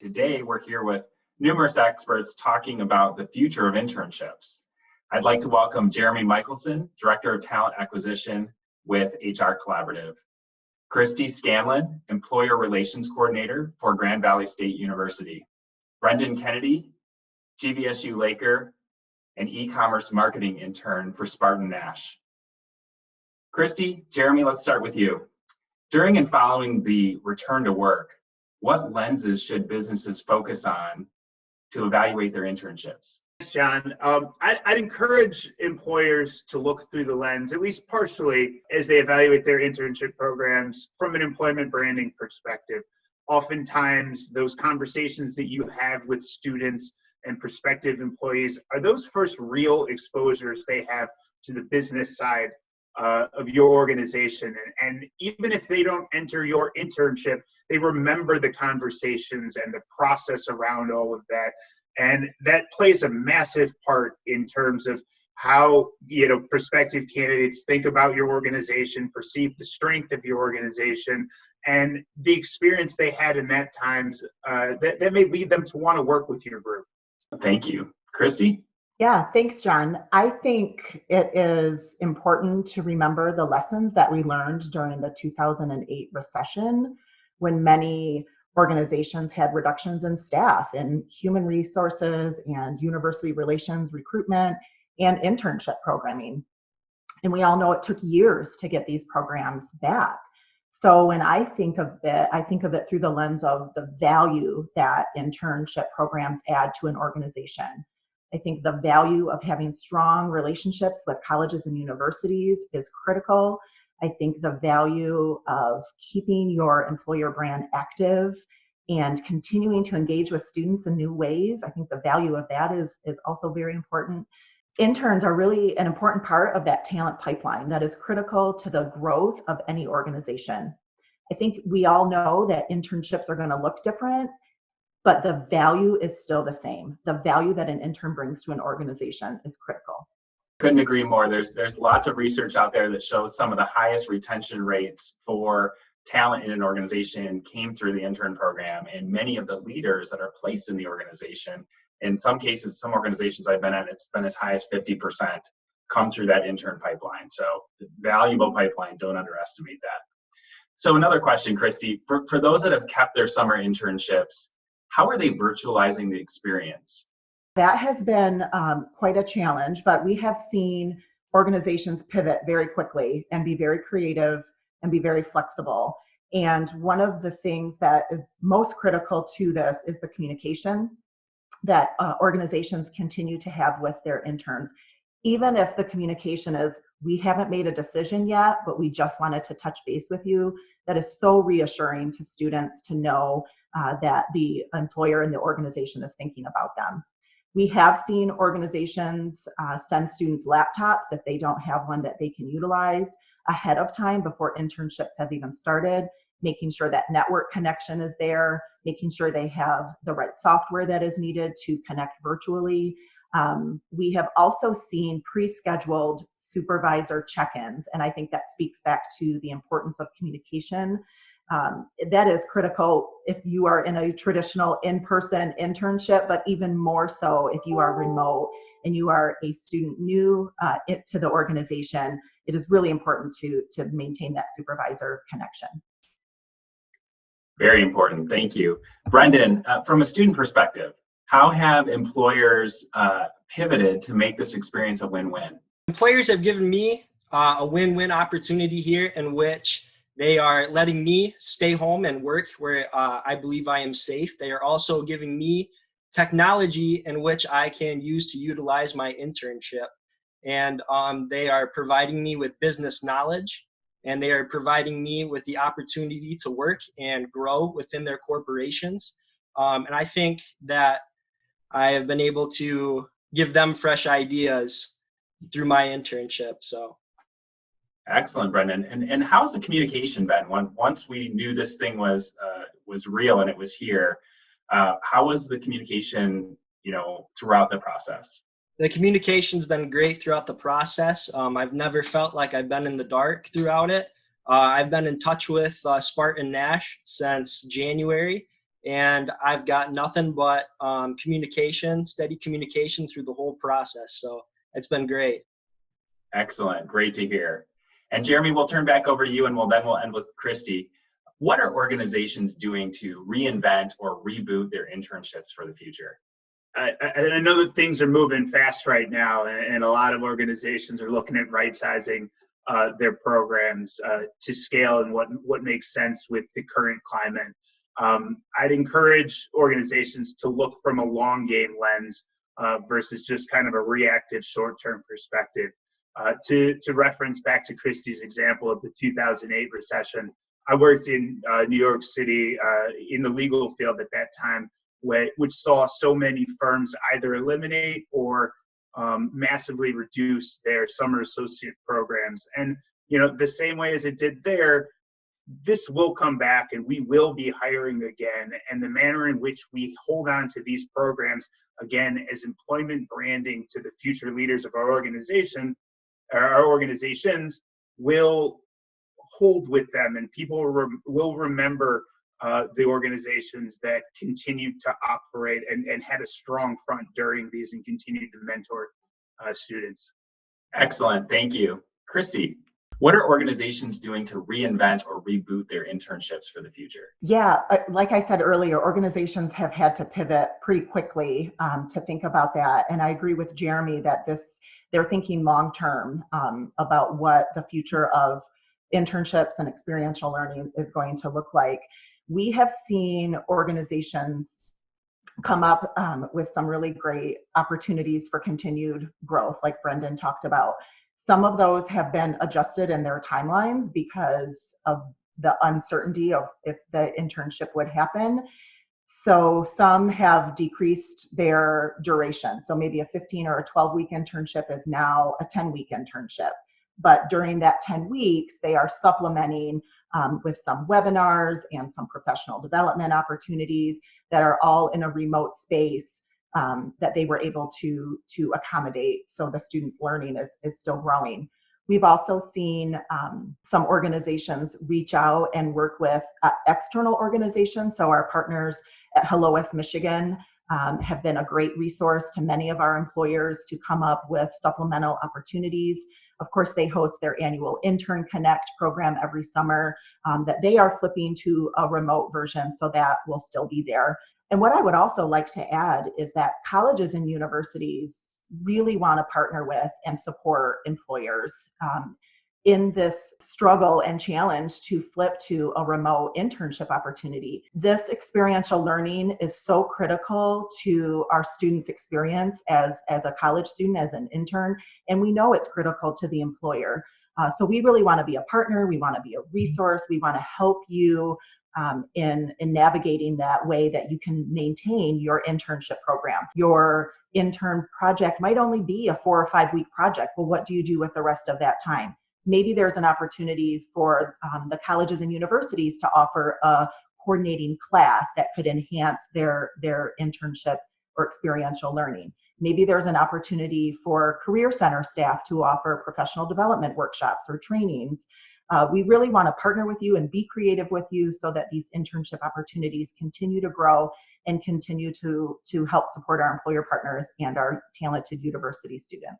Today, we're here with numerous experts talking about the future of internships. I'd like to welcome Jeremy Michelson, Director of Talent Acquisition with HR Collaborative, Kristie Scanlon, Employer Relations Coordinator for Grand Valley State University, Brendan Kennedy, GVSU Laker, and eCommerce Marketing Intern for SpartanNash. Kristie, Jeremy, let's start with you. During and following the return to work, what lenses should businesses focus on to evaluate their internships? Thanks, John. I'd encourage employers to look through the lens, at least partially, as they evaluate their internship programs from an employment branding perspective. Oftentimes, those conversations that you have with students and prospective employees are those first real exposures they have to the business side of your organization. And even if they don't enter your internship, they remember the conversations and the process around all of that. And that plays a massive part in terms of how, prospective candidates think about your organization, perceive the strength of your organization, and the experience they had in that times that may lead them to want to work with your group. Thank you. Kristie? Yeah, thanks, John. I think it is important to remember the lessons that we learned during the 2008 recession, when many organizations had reductions in staff in human resources and university relations, recruitment, and internship programming. And we all know it took years to get these programs back. So when I think of it through the lens of the value that internship programs add to an organization. I think the value of having strong relationships with colleges and universities is critical. I think the value of keeping your employer brand active and continuing to engage with students in new ways, I think the value of that is also very important. Interns are really an important part of that talent pipeline that is critical to the growth of any organization. I think we all know that internships are going to look different, but the value is still the same. The value that an intern brings to an organization is critical. Couldn't agree more. There's lots of research out there that shows some of the highest retention rates for talent in an organization came through the intern program, and many of the leaders that are placed in the organization, in some cases, some organizations I've been at, it's been as high as 50% come through that intern pipeline. So valuable pipeline, don't underestimate that. So another question, Kristie, for those that have kept their summer internships, how are they virtualizing the experience? That has been quite a challenge, but we have seen organizations pivot very quickly and be very creative and be very flexible. And one of the things that is most critical to this is the communication that organizations continue to have with their interns. Even if the communication is, we haven't made a decision yet, but we just wanted to touch base with you, that is so reassuring to students to know that the employer and the organization is thinking about them. We have seen organizations send students laptops if they don't have one that they can utilize ahead of time before internships have even started, making sure that network connection is there, making sure they have the right software that is needed to connect virtually. We have also seen pre-scheduled supervisor check-ins, and I think that speaks back to the importance of communication. That is critical if you are in a traditional in-person internship, but even more so if you are remote and you are a student new to the organization. It is really important to maintain that supervisor connection. Very important, thank you. Brendan, from a student perspective, how have employers pivoted to make this experience a win-win? Employers have given me a win-win opportunity here in which they are letting me stay home and work where I believe I am safe. They are also giving me technology in which I can use to utilize my internship. And they are providing me with business knowledge, and they are providing me with the opportunity to work and grow within their corporations. And I think that I have been able to give them fresh ideas through my internship. So. Excellent, Brendan. And how's the communication been? Once we knew this thing was real and it was here, how was the communication, throughout the process? The communication's been great throughout the process. I've never felt like I've been in the dark throughout it. I've been in touch with SpartanNash since January, and I've got nothing but steady communication through the whole process. So it's been great. Excellent. Great to hear. And Jeremy, we'll turn back over to you, and we'll end with Kristie. What are organizations doing to reinvent or reboot their internships for the future? I know that things are moving fast right now, and a lot of organizations are looking at right-sizing their programs to scale and what makes sense with the current climate. I'd encourage organizations to look from a long game lens versus just kind of a reactive short-term perspective. To reference back to Kristie's example of the 2008 recession, I worked in New York City in the legal field at that time, which saw so many firms either eliminate or massively reduce their summer associate programs. And the same way as it did there, this will come back, and we will be hiring again. And the manner in which we hold on to these programs again as employment branding to the future leaders of our organizations will hold with them, and people will remember the organizations that continued to operate and had a strong front during these and continued to mentor students. Excellent. Thank you. Kristie, what are organizations doing to reinvent or reboot their internships for the future? Yeah, like I said earlier, organizations have had to pivot pretty quickly to think about that. And I agree with Jeremy that they're thinking long-term about what the future of internships and experiential learning is going to look like. We have seen organizations come up with some really great opportunities for continued growth, like Brendan talked about. Some of those have been adjusted in their timelines because of the uncertainty of if the internship would happen. So some have decreased their duration. So maybe a 15 or a 12-week internship is now a 10-week internship. But during that 10 weeks, they are supplementing with some webinars and some professional development opportunities that are all in a remote space that they were able to accommodate. So the students' learning is still growing. We've also seen some organizations reach out and work with external organizations. So our partners at Hello West Michigan have been a great resource to many of our employers to come up with supplemental opportunities. Of course, they host their annual Intern Connect program every summer that they are flipping to a remote version, so that will still be there. And what I would also like to add is that colleges and universities really want to partner with and support employers in this struggle and challenge to flip to a remote internship opportunity. This experiential learning is so critical to our students' experience as a college student, as an intern, and we know it's critical to the employer. So we really want to be a partner. We want to be a resource. We want to help you in navigating that way that you can maintain your internship program. Your intern project might only be a 4 or 5 week project. Well, what do you do with the rest of that time? Maybe there's an opportunity for the colleges and universities to offer a coordinating class that could enhance their internship or experiential learning. Maybe there's an opportunity for Career Center staff to offer professional development workshops or trainings. We really want to partner with you and be creative with you so that these internship opportunities continue to grow and continue to help support our employer partners and our talented university students.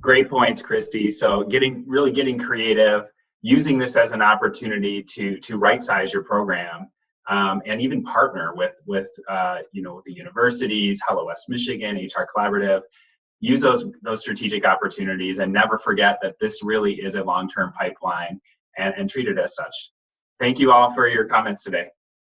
Great points, Kristie. So really getting creative, using this as an opportunity to right-size your program, and even partner with the universities, Hello West Michigan, HR Collaborative. Use those strategic opportunities, and never forget that this really is a long-term pipeline, and treat it as such. Thank you all for your comments today.